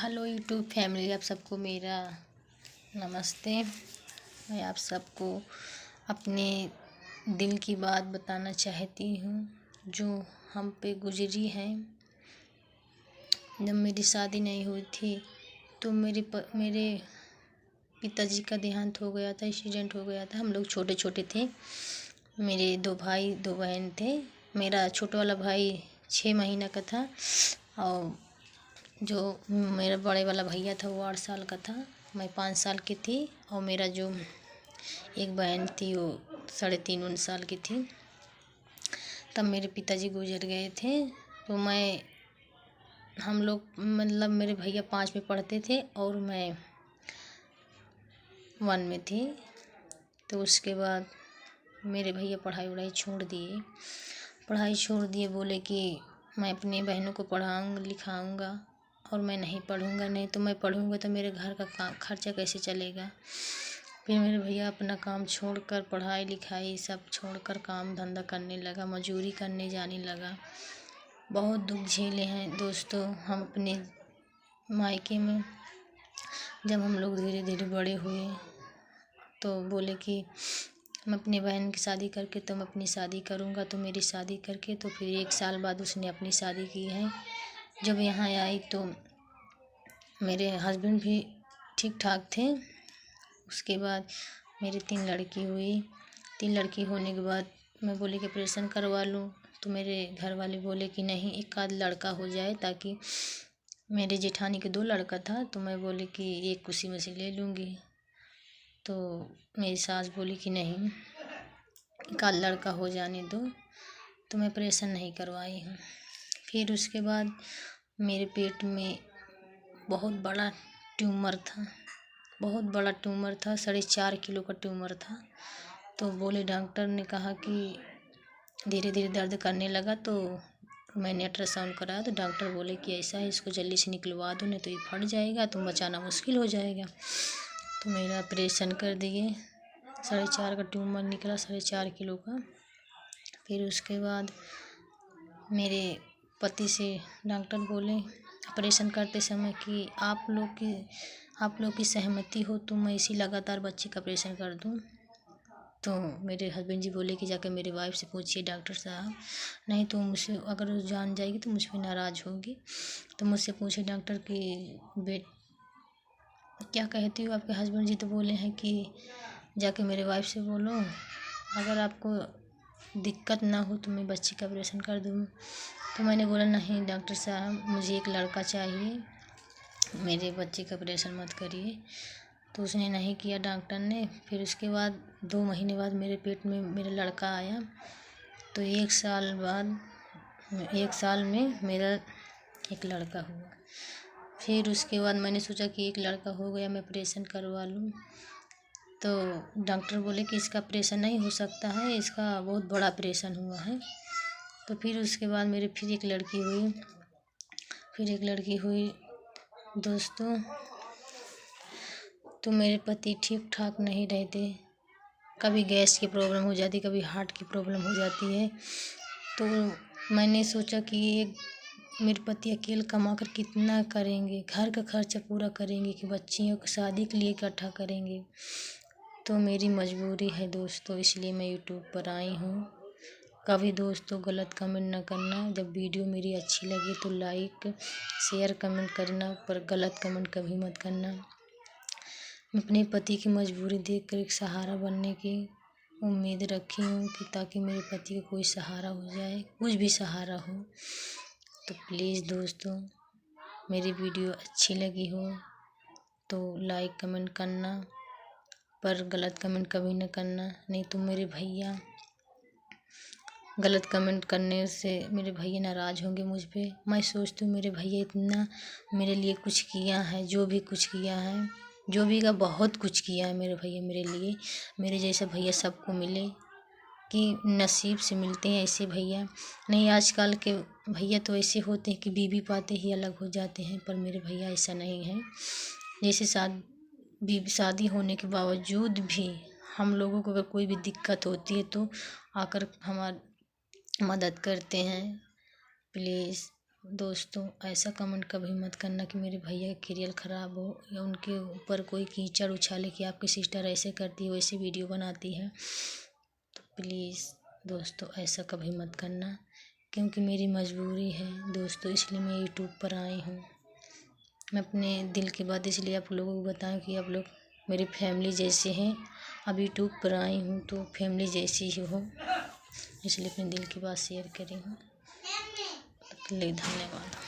Hello YouTube family, आप सबको मेरा नमस्ते। मैं आप सबको अपने दिल की बात बताना चाहती हूँ जो हम पे गुजरी है। जब मेरी शादी नहीं हुई थी तो मेरे पिताजी का देहांत हो गया था, एक्सीडेंट हो गया था। हम लोग छोटे छोटे थे। मेरे 2 भाई 2 बहन थे। मेरा छोटा वाला भाई 6 महीना का था और जो मेरा बड़े वाला भैया था वो 8 साल का था। मैं 5 साल की थी और मेरा जो एक बहन थी वो 3.5 साल की थी। तब मेरे पिताजी गुजर गए थे। तो हम लोग मतलब मेरे भैया 5 में पढ़ते थे और मैं 1 में थी। तो उसके बाद मेरे भैया पढ़ाई छोड़ दिए। बोले कि मैं अपनी बहनों को पढ़ाऊँगा लिखाऊँगा और मैं नहीं पढ़ूँगा। नहीं तो मैं पढ़ूँगा तो मेरे घर का खर्चा कैसे चलेगा। फिर मेरे भैया अपना काम छोड़कर, पढ़ाई लिखाई सब छोड़कर काम धंधा करने लगा, मजदूरी करने जाने लगा। बहुत दुख झेले हैं दोस्तों हम अपने मायके में। जब हम लोग धीरे धीरे बड़े हुए तो बोले कि मैं अपनी बहन की शादी करके तो मैं अपनी शादी करूँगा। तो मेरी शादी करके तो फिर 1 साल बाद उसने अपनी शादी की है। जब यहाँ आई तो मेरे हस्बैंड भी ठीक ठाक थे। उसके बाद मेरी 3 लड़की हुई। 3 लड़की होने के बाद मैं बोली कि ऑपरेशन करवा लूँ। तो मेरे घर वाले बोले कि नहीं, एक आध लड़का हो जाए, ताकि मेरे जेठानी के 2 लड़का था। तो मैं बोली कि एक उसी में से ले लूँगी। तो मेरी सास बोली कि नहीं, एक आध लड़का हो जाने दो। तो मैं ऑपरेशन नहीं करवाई हूँ। फिर उसके बाद मेरे पेट में बहुत बड़ा ट्यूमर था। 4.5 किलो का ट्यूमर था। तो बोले, डॉक्टर ने कहा कि धीरे धीरे दर्द करने लगा। तो मैंने अल्ट्रासाउंड कराया तो डॉक्टर बोले कि ऐसा है, इसको जल्दी से निकलवा दो, नहीं तो ये फट जाएगा, तो बचाना मुश्किल हो जाएगा। तो मेरा ऑपरेशन कर दिए। 4.5 का ट्यूमर निकला, 4.5 किलो का। फिर उसके बाद मेरे पति से डॉक्टर बोले ऑपरेशन करते समय कि आप लोग की सहमति हो तो मैं इसी लगातार बच्चे का ऑपरेशन कर दूं। तो मेरे हस्बैंड जी बोले कि जाकर मेरे वाइफ से पूछिए डॉक्टर साहब, नहीं तो मुझसे अगर वो जान जाएगी तो मुझ पर नाराज़ होगी। तो मुझसे पूछे डॉक्टर कि क्या कहती हो। आपके हस्बैंड जी तो बोले हैं कि जाके मेरे वाइफ से बोलो, अगर आपको दिक्कत ना हो तो मैं बच्चे का ऑपरेशन कर दूँ। तो मैंने बोला नहीं डॉक्टर साहब, मुझे एक लड़का चाहिए, मेरे बच्चे का ऑपरेशन मत करिए। तो उसने नहीं किया डॉक्टर ने। फिर उसके बाद 2 महीने बाद मेरे पेट में मेरा लड़का आया। तो 1 साल में मेरा एक लड़का हुआ। फिर उसके बाद मैंने सोचा कि एक लड़का हो गया, मैं ऑपरेशन करवा लूँ। तो डॉक्टर बोले कि इसका ऑपरेशन नहीं हो सकता है, इसका बहुत बड़ा ऑपरेशन हुआ है। तो फिर उसके बाद मेरे फिर एक लड़की हुई दोस्तों। तो मेरे पति ठीक ठाक नहीं रहते। कभी गैस की प्रॉब्लम हो जाती, कभी हार्ट की प्रॉब्लम हो जाती है। तो मैंने सोचा कि मेरे पति अकेले कमा कर कितना करेंगे, घर का खर्चा पूरा करेंगे कि बच्चियों की शादी के लिए इकट्ठा करेंगे। तो मेरी मजबूरी है दोस्तों, इसलिए मैं यूट्यूब पर आई हूँ। कभी दोस्तों गलत कमेंट न करना। जब वीडियो मेरी अच्छी लगी तो लाइक शेयर कमेंट करना, पर गलत कमेंट कभी मत करना। मैं अपने पति की मजबूरी देखकर एक सहारा बनने की उम्मीद रखी हूँ कि ताकि मेरे पति का कोई सहारा हो जाए, कुछ भी सहारा हो। तो प्लीज़ दोस्तों, मेरी वीडियो अच्छी लगी हो तो लाइक कमेंट करना, पर गलत कमेंट कभी न करना। नहीं तो मेरे भैया गलत कमेंट करने से मेरे भैया नाराज़ होंगे मुझ पे। मैं सोचती हूँ मेरे भैया इतना मेरे लिए कुछ किया है, जो भी कुछ किया है, जो भी का बहुत कुछ किया है मेरे भैया मेरे लिए। मेरे जैसा भैया सबको मिले, कि नसीब से मिलते हैं ऐसे भैया। नहीं, आजकल के भैया तो ऐसे होते हैं कि बीवी पाते ही अलग हो जाते हैं, पर मेरे भैया ऐसा नहीं है। जैसे शादी होने के बावजूद भी हम लोगों को अगर कोई भी दिक्कत होती है तो आकर हमारी मदद करते हैं। प्लीज़ दोस्तों ऐसा कमेंट कभी मत करना कि मेरे भैया का करियर ख़राब हो या उनके ऊपर कोई कीचड़ उछाले कि आपकी सिस्टर ऐसे करती है वैसे वीडियो बनाती है। तो प्लीज़ दोस्तों ऐसा कभी मत करना, क्योंकि मेरी मजबूरी है दोस्तों, इसलिए मैं यूट्यूब पर आई हूँ। मैं अपने दिल की बात इसलिए आप लोगों को बताऊं कि आप लोग मेरी फैमिली जैसे हैं। अब यूट्यूब पर आई हूँ तो फैमिली जैसी ही हो, इसलिए अपने दिल की बात शेयर करी हूँ। धन्यवाद।